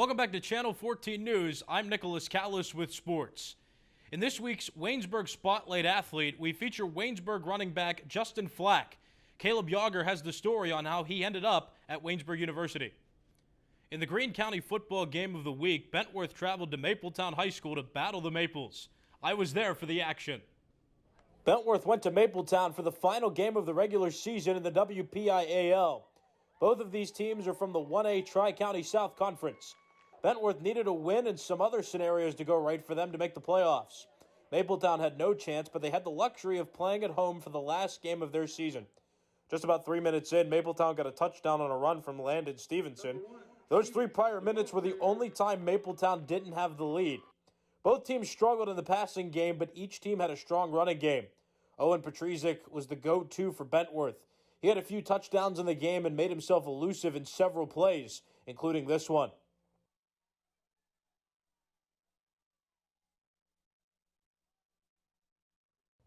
Welcome back to Channel 14 News. I'm Nicholas Callas with sports. In this week's Waynesburg Spotlight Athlete, we feature Waynesburg running back Justin Flack. Caleb Yager has the story on how he ended up at Waynesburg University. In the Greene County football game of the week, Bentworth traveled to Mapletown High School to battle the Maples. I was there for the action. Bentworth went to Mapletown for the final game of the regular season in the WPIAL. Both of these teams are from the 1A Tri-County South Conference. Bentworth needed a win and some other scenarios to go right for them to make the playoffs. Mapletown had no chance, but they had the luxury of playing at home for the last game of their season. Just about 3 minutes in, Mapletown got a touchdown on a run from Landon Stevenson. Those 3 prior minutes were the only time Mapletown didn't have the lead. Both teams struggled in the passing game, but each team had a strong running game. Owen Petrizik was the go-to for Bentworth. He had a few touchdowns in the game and made himself elusive in several plays, including this one.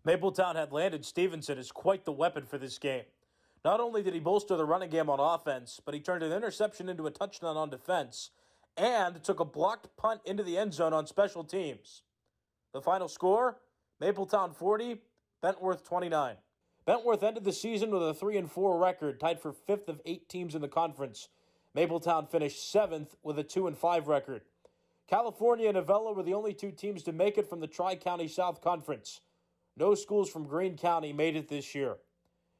Mapletown had Landon Stevenson as quite the weapon for this game. Not only did he bolster the running game on offense, but he turned an interception into a touchdown on defense and took a blocked punt into the end zone on special teams. The final score, Mapletown 40, Bentworth 29. Bentworth ended the season with a 3-4 record, tied for 5th of 8 teams in the conference. Mapletown finished 7th with a 2-5 record. California and Avella were the only 2 teams to make it from the Tri-County South Conference. No schools from Greene County made it this year.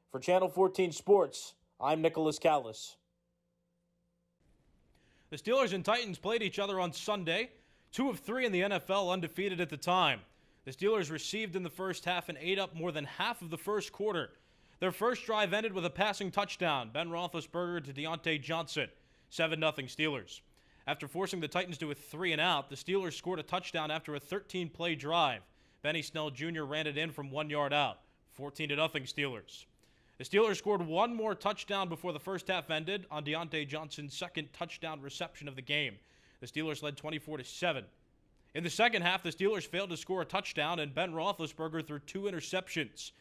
For Channel 14 Sports, I'm Nicholas Callas. The Steelers and Titans played each other on Sunday. 2 of 3 in the NFL undefeated at the time. The Steelers received in the first half and ate up more than half of the first quarter. Their first drive ended with a passing touchdown. Ben Roethlisberger to Deontay Johnson. 7-0 Steelers. After forcing the Titans to a 3-and-out, the Steelers scored a touchdown after a 13-play drive. Benny Snell Jr. ran it in from 1 yard out. 14-0 Steelers. The Steelers scored one more touchdown before the first half ended on Deontay Johnson's second touchdown reception of the game. The Steelers led 24-7. In the second half, the Steelers failed to score a touchdown, and Ben Roethlisberger threw 2 interceptions.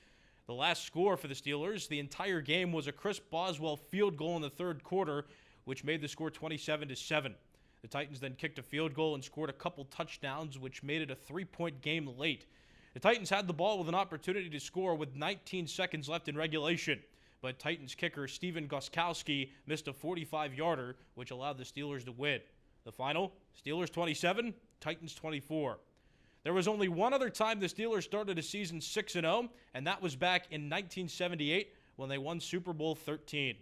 The last score for the Steelers, the entire game, was a Chris Boswell field goal in the third quarter, which made the score 27-7. The Titans then kicked a field goal and scored a couple touchdowns, which made it a 3-point game late. The Titans had the ball with an opportunity to score with 19 seconds left in regulation, but Titans kicker Steven Goskowski missed a 45-yarder, which allowed the Steelers to win. The final, Steelers 27, Titans 24. There was only one other time the Steelers started a season 6-0, and that was back in 1978 when they won Super Bowl 13.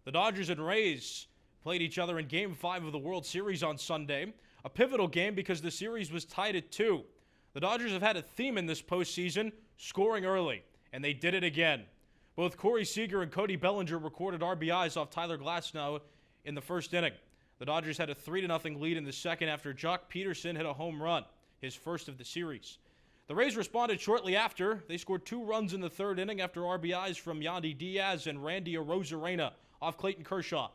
The Dodgers and Rays played each other in Game 5 of the World Series on Sunday, a pivotal game because the series was tied at 2. The Dodgers have had a theme in this postseason, scoring early, and they did it again. Both Corey Seager and Cody Bellinger recorded RBIs off Tyler Glasnow in the first inning. The Dodgers had a 3-0 lead in the second after Jock Peterson hit a home run, his first of the series. The Rays responded shortly after. They scored 2 runs in the third inning after RBIs from Yandy Diaz and Randy Arozarena off Clayton Kershaw.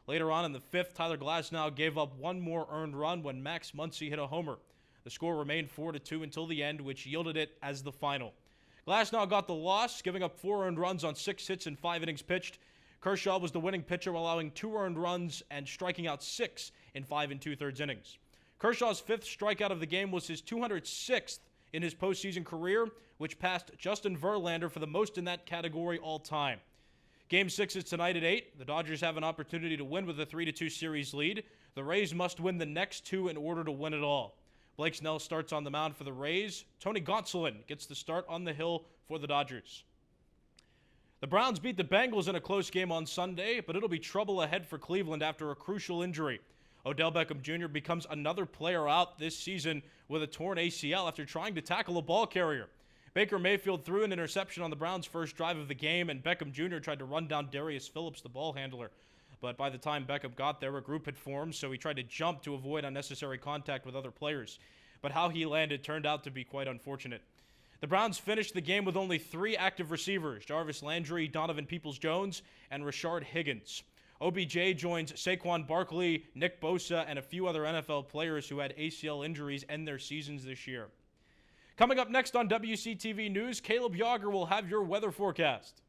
Later on in the fifth, Tyler Glasnow gave up one more earned run when Max Muncy hit a homer. The score remained 4-2 until the end, which yielded it as the final. Glasnow got the loss, giving up 4 earned runs on 6 hits and 5 innings pitched. Kershaw was the winning pitcher, allowing 2 earned runs and striking out 6 in 5 2/3 innings. Kershaw's 5th strikeout of the game was his 206th in his postseason career, which passed Justin Verlander for the most in that category all time. Game 6 is tonight at 8. The Dodgers have an opportunity to win with a 3-2 series lead. The Rays must win the next 2 in order to win it all. Blake Snell starts on the mound for the Rays. Tony Gonsolin gets the start on the hill for the Dodgers. The Browns beat the Bengals in a close game on Sunday, but it'll be trouble ahead for Cleveland after a crucial injury. Odell Beckham Jr. becomes another player out this season with a torn ACL after trying to tackle a ball carrier. Baker Mayfield threw an interception on the Browns' first drive of the game, and Beckham Jr. tried to run down Darius Phillips, the ball handler. But by the time Beckham got there, a group had formed, so he tried to jump to avoid unnecessary contact with other players. But how he landed turned out to be quite unfortunate. The Browns finished the game with only 3 active receivers: Jarvis Landry, Donovan Peoples-Jones, and Rashard Higgins. OBJ joins Saquon Barkley, Nick Bosa, and a few other NFL players who had ACL injuries end their seasons this year. Coming up next on WCTV News, Caleb Yager will have your weather forecast.